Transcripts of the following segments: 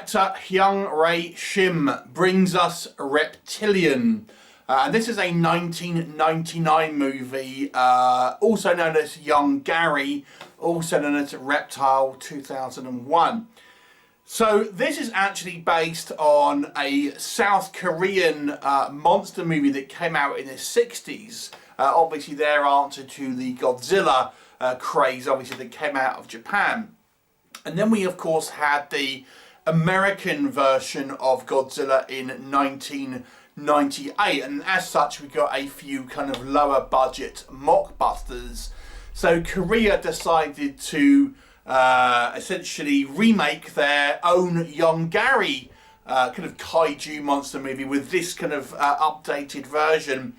director Hyung-rae brings us Reptilian. And this is a 1999 movie, also known as Yonggary, also known as Reptile 2001. So this is actually based on a South Korean monster movie that came out in the 60s. Obviously their answer to the Godzilla craze, obviously, that came out of Japan. And then we of course had the American version of Godzilla in 1998, and as such we got a few kind of lower budget mockbusters. So Korea decided to essentially remake their own Yonggary kind of kaiju monster movie with this kind of updated version.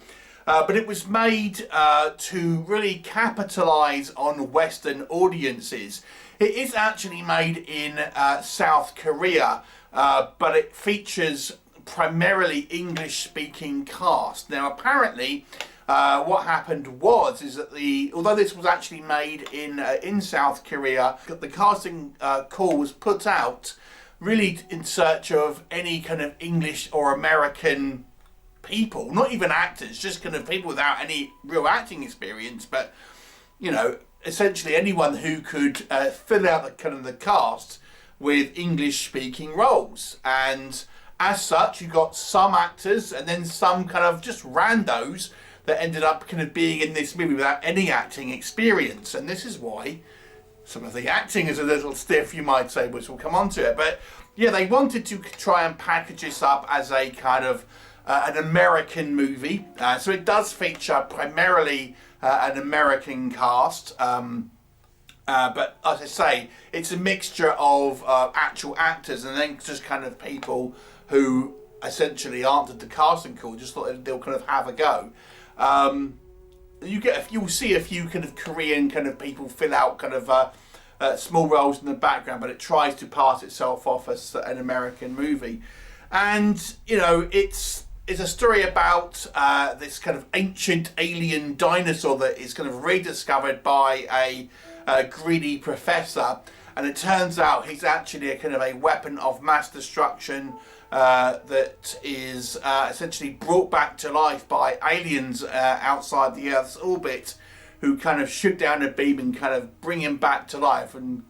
But it was made to really capitalise on Western audiences. It is actually made in South Korea, but it features primarily English-speaking cast. Now, apparently, what happened is that although this was actually made in South Korea, the casting call was put out really in search of any kind of English or American people, not even actors, just kind of people without any real acting experience, but you know, essentially anyone who could fill out the kind of the cast with English speaking roles. And as such, you got some actors and then some kind of just randos that ended up kind of being in this movie without any acting experience. And this is why some of the acting is a little stiff, you might say, which we'll come on to it. But yeah, they wanted to try and package this up as a kind of an American movie. So it does feature primarily an American cast. But as I say, it's a mixture of actual actors and then just kind of people who essentially answered the casting call, just thought they'll kind of have a go. You'll see a few kind of Korean kind of people fill out kind of small roles in the background, but it tries to pass itself off as an American movie. And you know, it's a story about this kind of ancient alien dinosaur that is kind of rediscovered by a greedy professor, and it turns out he's actually a kind of a weapon of mass destruction that is essentially brought back to life by aliens outside the Earth's orbit, who kind of shoot down a beam and kind of bring him back to life, and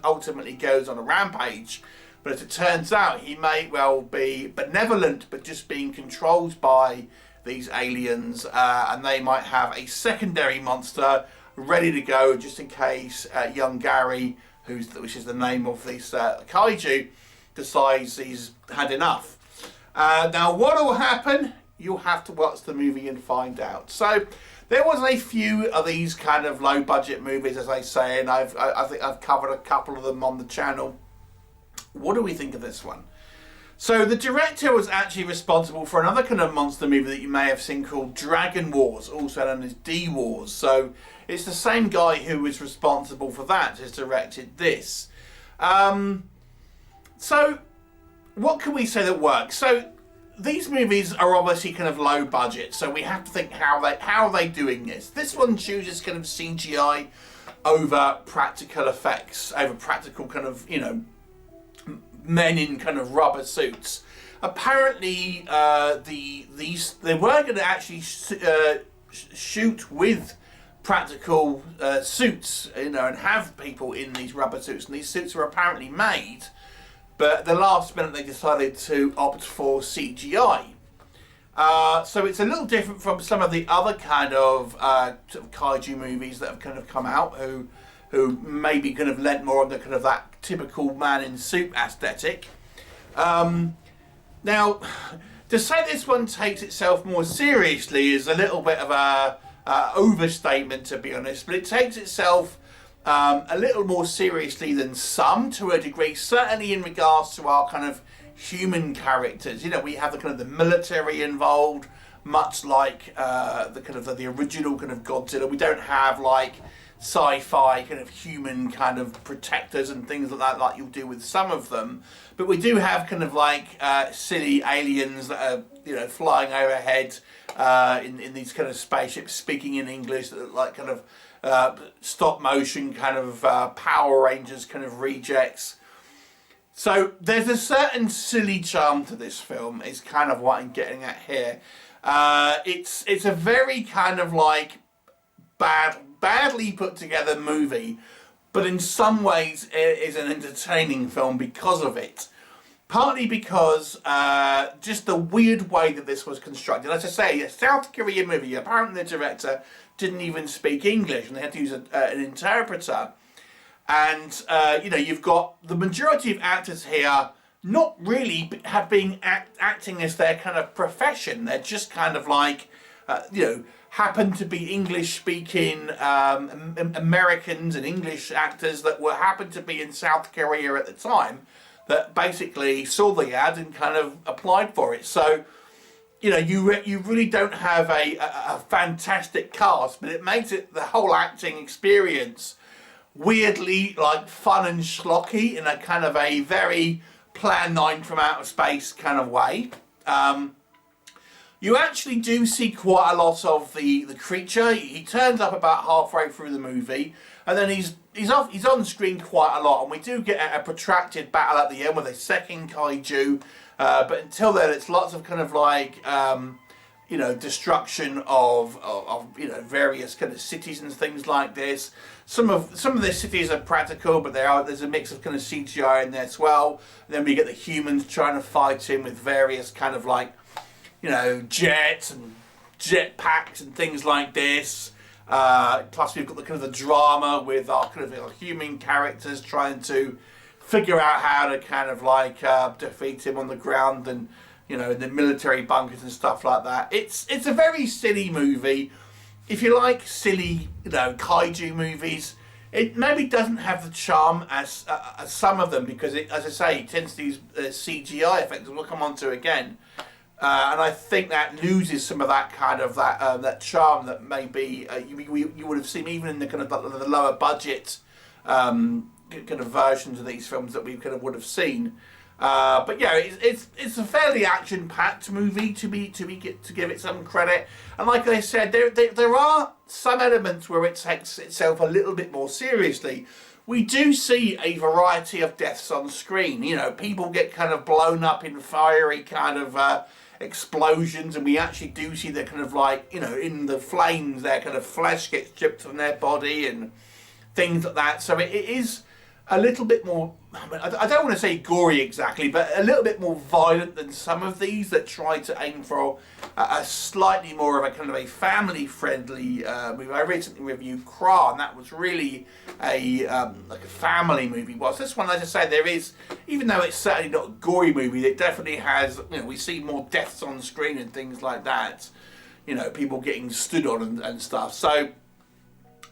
ultimately goes on a rampage. But as it turns out, he may well be benevolent, but just being controlled by these aliens, and they might have a secondary monster ready to go just in case Yonggary, which is the name of this kaiju, decides he's had enough. Now, what will happen? You'll have to watch the movie and find out. So, there was a few of these kind of low-budget movies, as I say, and I think I've covered a couple of them on the channel. What do we think of this one? So the director was actually responsible for another kind of monster movie that you may have seen called Dragon Wars, also known as D-Wars. So it's the same guy who was responsible for that who's directed this. So what can we say that works? So these movies are obviously kind of low budget, so we have to think how are they doing this. This one chooses kind of CGI over practical effects, over practical kind of, you know, men in kind of rubber suits. Apparently, they were going to actually shoot with practical suits, you know, and have people in these rubber suits. And these suits were apparently made, but at the last minute they decided to opt for CGI. So it's a little different from some of the other kind of sort of kaiju movies that have kind of come out, who maybe kind of lent more on the kind of that typical man in suit aesthetic. Now, to say this one takes itself more seriously is a little bit of a overstatement, to be honest, but it takes itself a little more seriously than some, to a degree, certainly in regards to our kind of human characters. You know, we have the kind of the military involved, much like the kind of the original kind of Godzilla. We don't have like sci-fi kind of human kind of protectors and things like that, like you'll do with some of them, but we do have kind of like silly aliens that are, you know, flying overhead in these kind of spaceships, speaking in English, that look like kind of stop motion kind of Power Rangers kind of rejects. So there's a certain silly charm to this film, is kind of what I'm getting at here. It's a very kind of like badly put together movie, but in some ways it is an entertaining film because of it. Partly because just the weird way that this was constructed. As I say, a South Korean movie, apparently the director didn't even speak English and they had to use an interpreter. And, you know, you've got the majority of actors here not really have been acting as their kind of profession. They're just kind of like, you know, happen to be English-speaking Americans and English actors that happened to be in South Korea at the time, that basically saw the ad and kind of applied for it. So, you know, you really don't have a fantastic cast, but it makes it the whole acting experience weirdly like fun and schlocky in a kind of a very Plan 9 from outer space kind of way. You actually do see quite a lot of the creature. He turns up about halfway through the movie, and then he's on screen quite a lot, and we do get a protracted battle at the end with a second kaiju. But until then, it's lots of kind of like you know, destruction of you know, various kind of cities and things like this. Some of the cities are practical, but there's a mix of kind of CGI in there as well. And then we get the humans trying to fight him with various kind of like, you know, jets and jetpacks and things like this. Plus we've got the kind of the drama with our kind of human characters trying to figure out how to kind of like defeat him on the ground, and you know, in the military bunkers and stuff like that. It's a very silly movie. If you like silly, you know, kaiju movies, it maybe doesn't have the charm as some of them, because it, as I say, it tends to use CGI effects, we'll come on to again. And I think that loses some of that kind of that charm that maybe you would have seen even in the kind of the lower budget kind of versions of these films that we kind of would have seen. But yeah, it's a fairly action-packed movie to give it some credit. And like I said, there are some elements where it takes itself a little bit more seriously. We do see a variety of deaths on screen. You know, people get kind of blown up in fiery kind of explosions, and we actually do see the kind of like, you know, in the flames, their kind of flesh gets stripped from their body and things like that. So it is a little bit more, I don't want to say gory exactly, but a little bit more violent than some of these that try to aim for a slightly more of a kind of a family-friendly movie. I recently reviewed Kra, and that was really a like a family movie. Whilst this one, as I say, there is, even though it's certainly not a gory movie, it definitely has, you know, we see more deaths on screen and things like that. You know, people getting stood on and stuff. So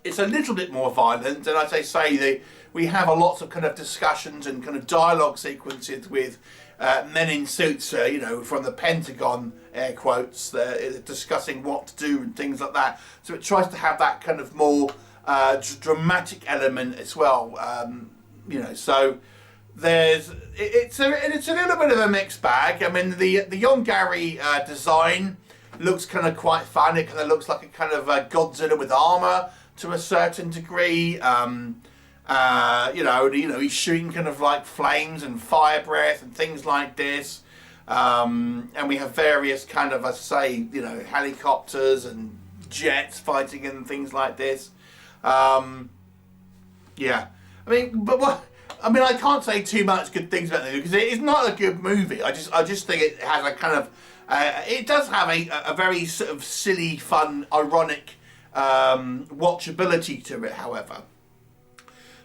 it's a little bit more violent, and as I say, we have a lots of kind of discussions and kind of dialogue sequences with men in suits, you know, from the Pentagon, air quotes, discussing what to do and things like that. So it tries to have that kind of more dramatic element as well, you know. So it's a little bit of a mixed bag. I mean, the Yonggary design looks kind of quite fun. It kind of looks like a kind of Godzilla with armor to a certain degree. You know, he's shooting kind of like flames and fire breath and things like this. And we have various kind of, as I say, you know, helicopters and jets fighting and things like this. Yeah, I mean, but what? I mean, I can't say too much good things about it because it is not a good movie. I just think it has a kind of, it does have a very sort of silly, fun, ironic watchability to it, however.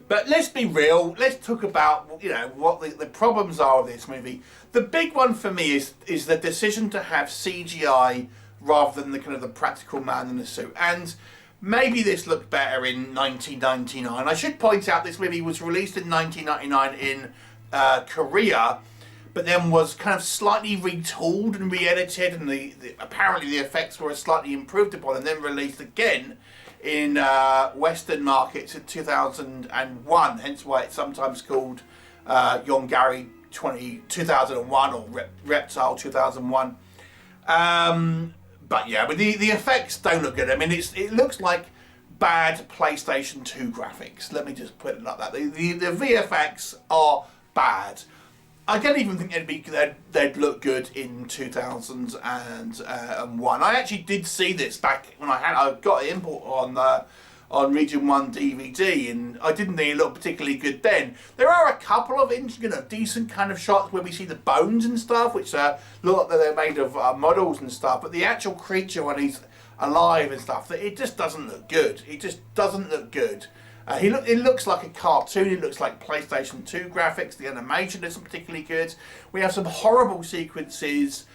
But let's be real, let's talk about, you know, what the problems are of this movie. The big one for me is the decision to have CGI rather than the kind of the practical man in the suit. And maybe this looked better in 1999. I should point out this movie was released in 1999 in Korea, but then was kind of slightly retooled and re-edited, and apparently the effects were slightly improved upon, and then released again in Western markets in 2001, hence why it's sometimes called Yonggary 2001 or Reptile 2001. But yeah, but the effects don't look good. I mean, it looks like bad PlayStation 2 graphics. Let me just put it like that. The VFX are bad. I don't even think they'd look good in 2001. I actually did see this back when I got an import on Region 1 DVD, and I didn't think it looked particularly good then. There are a couple of decent kind of shots where we see the bones and stuff, which look like they're made of models and stuff, but the actual creature when he's alive and stuff, it just doesn't look good. It just doesn't look good. It looks like a cartoon. It looks like PlayStation 2 graphics. The animation isn't particularly good. We have some horrible sequences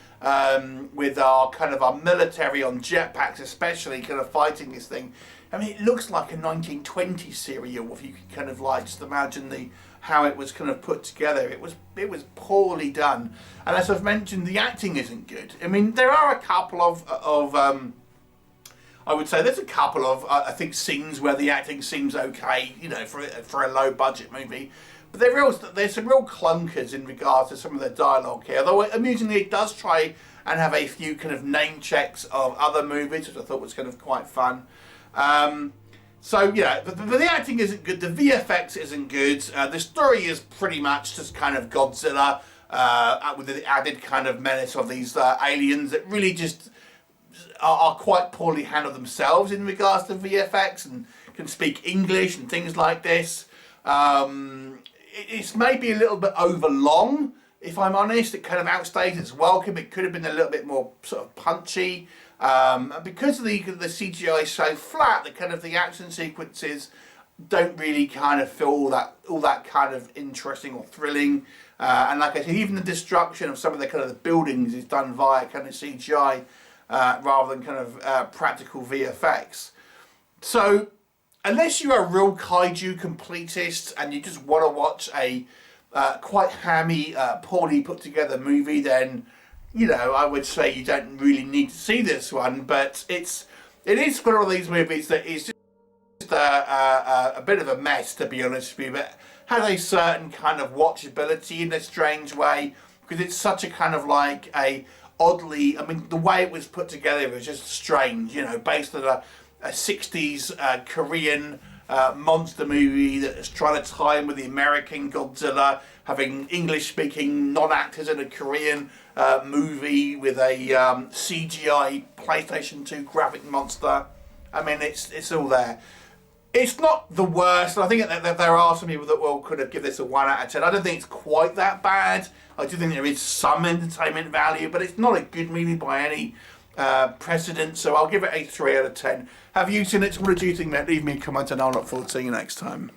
with our military on jetpacks, especially kind of fighting this thing. I mean, it looks like a 1920s serial. If you can kind of just imagine how it was kind of put together. It was poorly done, and as I've mentioned, the acting isn't good. I mean, there are a couple of I would say there's a couple of, I think, scenes where the acting seems okay, for a low budget movie. But there's some real clunkers in regards to some of the dialogue here. Although, amusingly, it does try and have a few kind of name checks of other movies, which I thought was kind of quite fun. So, yeah, but the acting isn't good. The VFX isn't good. The story is pretty much just kind of Godzilla with the added kind of menace of these aliens that really just are quite poorly handled themselves in regards to VFX and can speak English and things like this. It's maybe a little bit over long, if I'm honest. It kind of outstays its welcome. It could have been a little bit more sort of punchy. Because the CGI is so flat, the action sequences don't really kind of feel all that kind of interesting or thrilling. And like I said, even the destruction of some of the buildings is done via kind of CGI. Rather than kind of practical VFX. So, unless you're a real kaiju completist and you just want to watch a quite hammy, poorly put together movie, then, I would say you don't really need to see this one. But it is one of these movies that is just a bit of a mess, to be honest with you, but has a certain kind of watchability in a strange way, because it's such a kind of like a oddly, the way it was put together was just strange, based on a 60s Korean monster movie that's trying to tie in with the American Godzilla, having English-speaking non-actors in a Korean movie with a CGI PlayStation 2 graphic monster. It's all there. It's not the worst. I think that there are some people that will kind of give this a 1 out of 10. I don't think it's quite that bad. I do think there is some entertainment value, but it's not a good movie by any precedent. So I'll give it a 3 out of 10. Have you seen it? What did you think, mate? Leave me a comment and I'll look forward to seeing you next time.